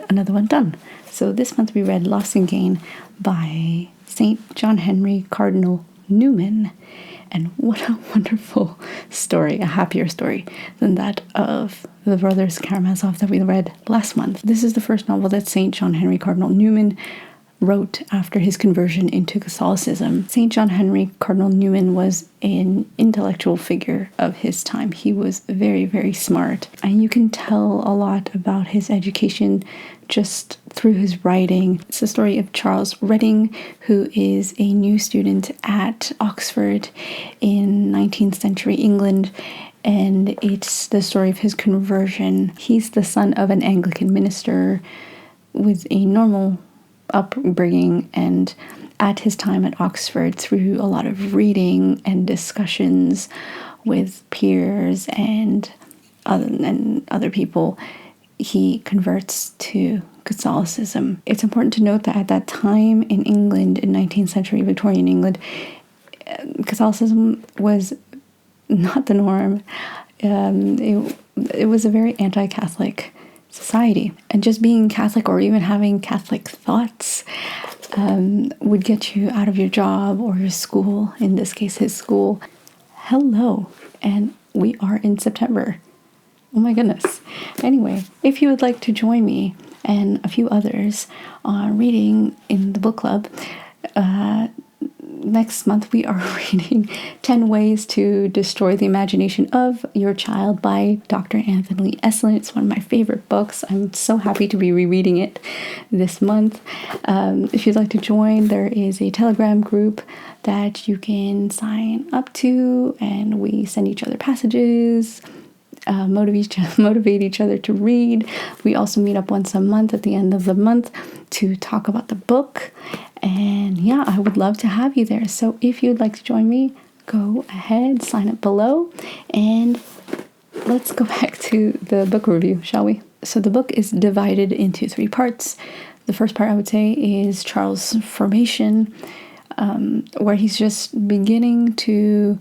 another one done. So this month we read Loss and Gain by St. John Henry Cardinal Newman. And what a wonderful story, a happier story than that of the Brothers Karamazov that we read last month. This is the first novel that St. John Henry Cardinal Newman wrote after his conversion into Catholicism. St. John Henry Cardinal Newman was an intellectual figure of his time. He was very, very smart. And you can tell a lot about his education just through his writing. It's the story of Charles Reading, who is a new student at Oxford in 19th century England, and it's the story of his conversion. He's the son of an Anglican minister with a normal upbringing, and at his time at Oxford, through a lot of reading and discussions with peers and other people, he converts to Catholicism. It's important to note that at that time in England, in 19th century Victorian England, Catholicism was not the norm. It was a very anti-Catholic society. And just being Catholic or even having Catholic thoughts would get you out of your job or your school, in this case his school. Hello, and we are in September. Oh my goodness. Anyway, if you would like to join me and a few others on reading in the book club, next month we are reading 10 Ways to Destroy the Imagination of Your Child by Dr. Anthony Esolen. It's one of my favorite books. I'm so happy to be rereading it this month. If you'd like to join, there is a Telegram group that you can sign up to, and we send each other passages, motivate each other to read. We also meet up once a month at the end of the month to talk about the book. And yeah, I would love to have you there. So if you'd like to join me, go ahead, sign up below, and let's go back to the book review, shall we? So the book is divided into 3 parts. The first part, I would say, is Charles' formation, where he's just beginning to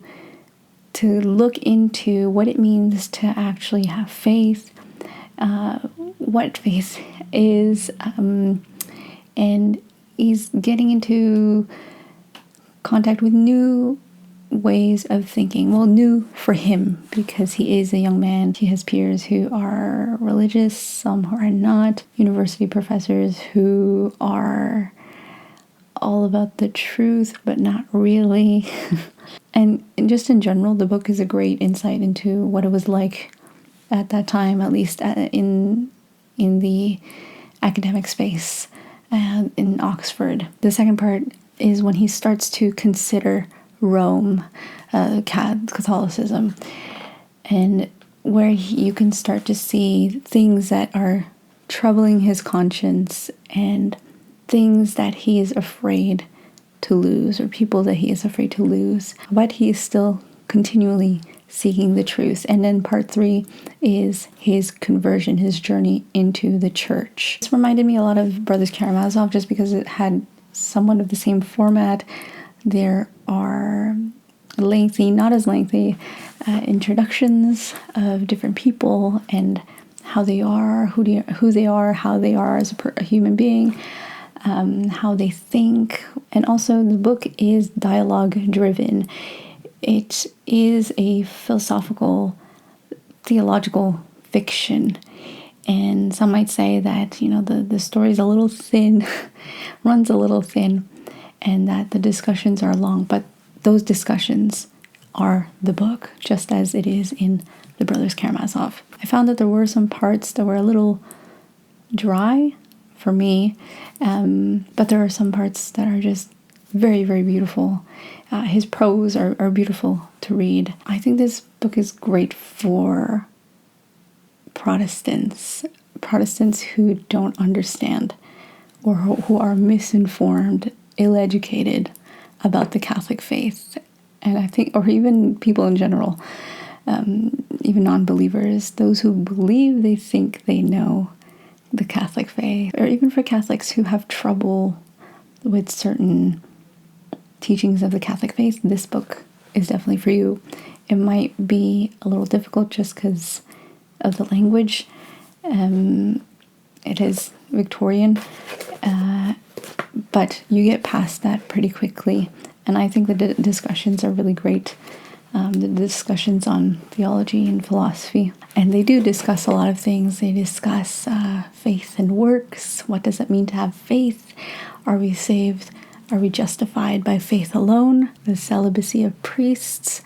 look into what it means to actually have faith, what faith is, and he's getting into contact with new ways of thinking. Well, new for him, because he is a young man. He has peers who are religious, some who are not, university professors who are all about the truth, but not really. And just in general, the book is a great insight into what it was like at that time, at least in the academic space in Oxford. The second part is when he starts to consider Rome, Catholicism, and where you can start to see things that are troubling his conscience and things that he is afraid to lose, or people that he is afraid to lose, but he is still continually seeking the truth. And then part 3 is his conversion, his journey into the church. This reminded me a lot of Brothers Karamazov, just because it had somewhat of the same format. There are lengthy, not as lengthy, introductions of different people and how they are, who they are, how they are as a human being, how they think. And also the book is dialogue driven. It is a philosophical, theological fiction. And some might say that, the story is a little thin, runs a little thin, and that the discussions are long. But those discussions are the book, just as it is in the Brothers Karamazov. I found that there were some parts that were a little dry for me, but there are some parts that are just very, very beautiful. His prose are beautiful to read. I think this book is great for Protestants who don't understand, or who are misinformed, ill-educated about the Catholic faith. And I think, or even people in general, even non-believers, those who believe they think they know the Catholic faith, or even for Catholics who have trouble with certain teachings of the Catholic faith, this book is definitely for you. It might be a little difficult just because of the language. It is Victorian, but you get past that pretty quickly. And I think the discussions are really great. The discussions on theology and philosophy. And they do discuss a lot of things. They discuss faith and works. What does it mean to have faith? Are we saved? Are we justified by faith alone? The celibacy of priests.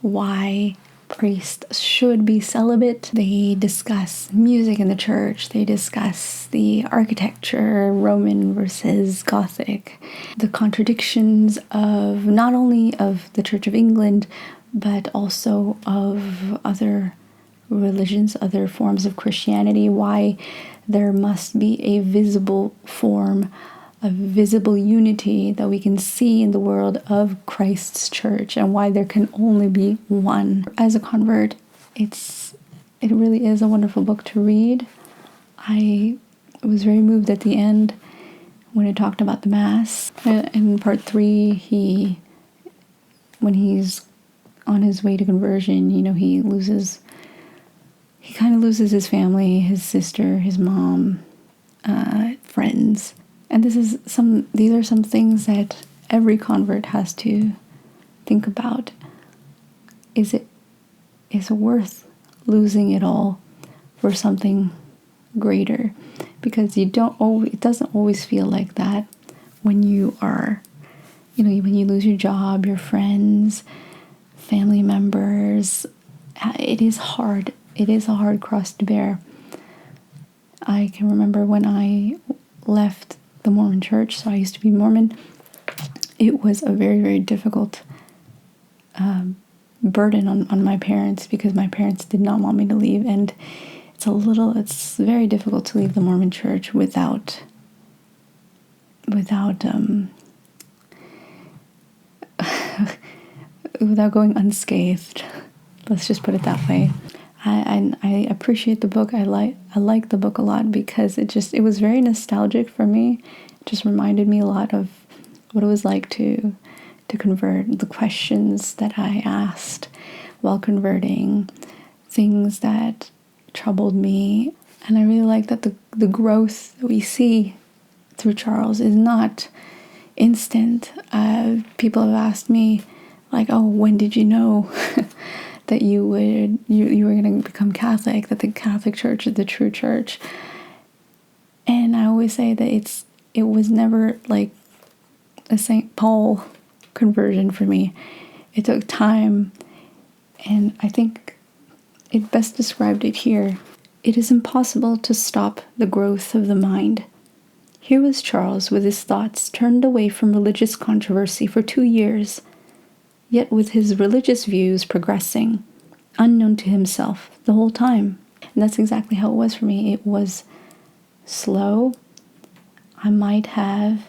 Why priests should be celibate. They discuss music in the church. They discuss the architecture, Roman versus Gothic. The contradictions of not only of the Church of England, but also of other religions, other forms of Christianity, why there must be a visible form, a visible unity that we can see in the world of Christ's church, and why there can only be one. As a convert, it really is a wonderful book to read. I was very moved at the end when it talked about the Mass. In part 3, when he's on his way to conversion, he kind of loses his family, his sister, his mom, friends. And these are some things that every convert has to think about. Is it worth losing it all for something greater? Because it doesn't always feel like that when you are, when you lose your job, your friends, family members. It is hard. It is a hard cross to bear. I can remember when I left the Mormon church, so I used to be Mormon, it was a very, very difficult burden on my parents, because my parents did not want me to leave, and it's very difficult to leave the Mormon church without going unscathed. Let's just put it that way. I appreciate the book. I like the book a lot because it was very nostalgic for me. It just reminded me a lot of what it was like to convert, the questions that I asked while converting, things that troubled me. And I really like that the growth that we see through Charles is not instant. People have asked me, like, oh, when did you know that you were going to become Catholic, that the Catholic Church is the true church? And I always say that it was never like a St. Paul conversion for me. It took time, and I think it best described it here. It is impossible to stop the growth of the mind. Here was Charles with his thoughts turned away from religious controversy for 2 years, yet with his religious views progressing, unknown to himself, the whole time. And that's exactly how it was for me. It was slow. I might have,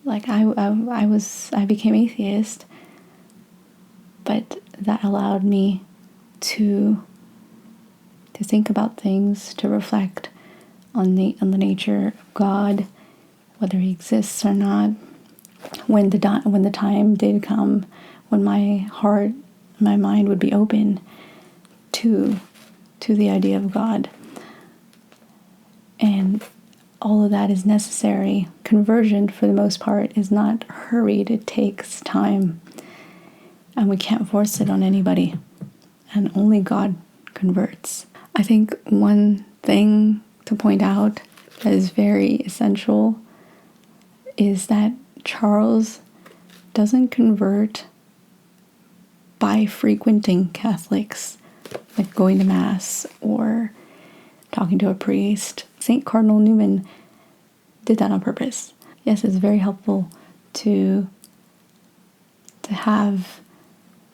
I became atheist, but that allowed me to think about things, to reflect on the nature of God, whether he exists or not. When the time did come, when my heart, my mind would be open to the idea of God. And all of that is necessary. Conversion, for the most part, is not hurried. It takes time. And we can't force it on anybody. And only God converts. I think one thing to point out that is very essential is that Charles doesn't convert by frequenting Catholics, like going to Mass or talking to a priest. St. Cardinal Newman did that on purpose. Yes, it's very helpful to have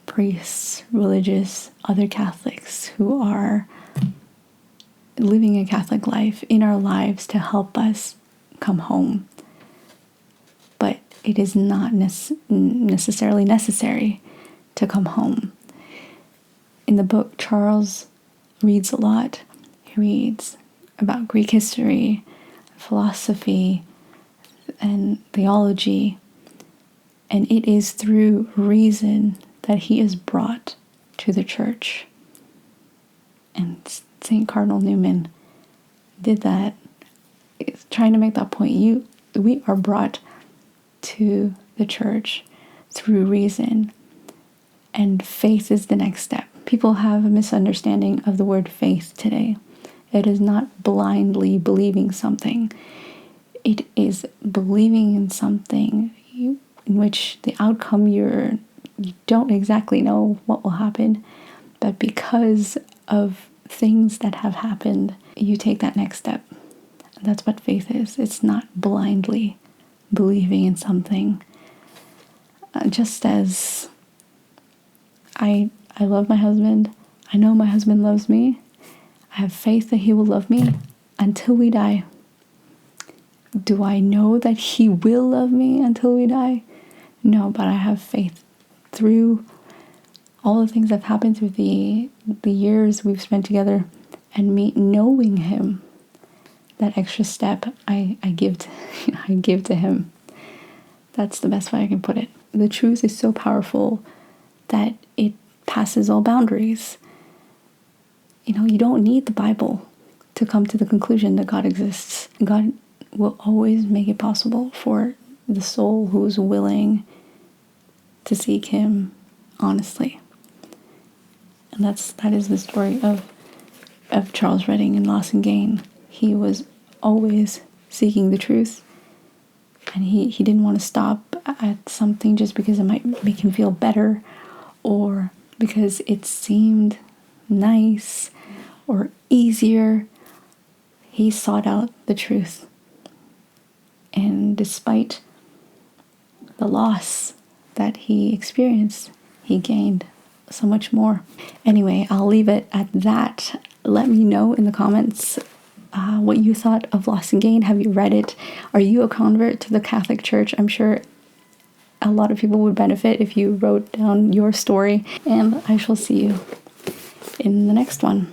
priests, religious, other Catholics who are living a Catholic life in our lives to help us come home. But it is not necessarily necessary to come home. In the book, Charles reads a lot. He reads about Greek history, philosophy, and theology. And it is through reason that he is brought to the church. And St. Cardinal Newman did that trying to make that point. We are brought to the church through reason, and faith is the next step. People have a misunderstanding of the word faith today. It is not blindly believing something. It is believing in something in which the outcome you don't exactly know what will happen, but because of things that have happened, you take that next step. That's what faith is. It's not blindly believing in something. Just as I love my husband, I know my husband loves me, I have faith that he will love me until we die. Do I know that he will love me until we die? No, but I have faith through all the things that have happened through the years we've spent together, and me knowing him. That extra step I give to him. That's the best way I can put it. The truth is so powerful that it passes all boundaries. You don't need the Bible to come to the conclusion that God exists. God will always make it possible for the soul who is willing to seek him honestly. And that is the story of Charles Redding in Loss and Gain. He was always seeking the truth, and he didn't want to stop at something just because it might make him feel better, or because it seemed nice or easier. He sought out the truth, and despite the loss that he experienced, he gained so much more. Anyway, I'll leave it at that. Let me know in the comments what you thought of Loss and Gain. Have you read it? Are you a convert to the Catholic Church? I'm sure a lot of people would benefit if you wrote down your story, and I shall see you in the next one.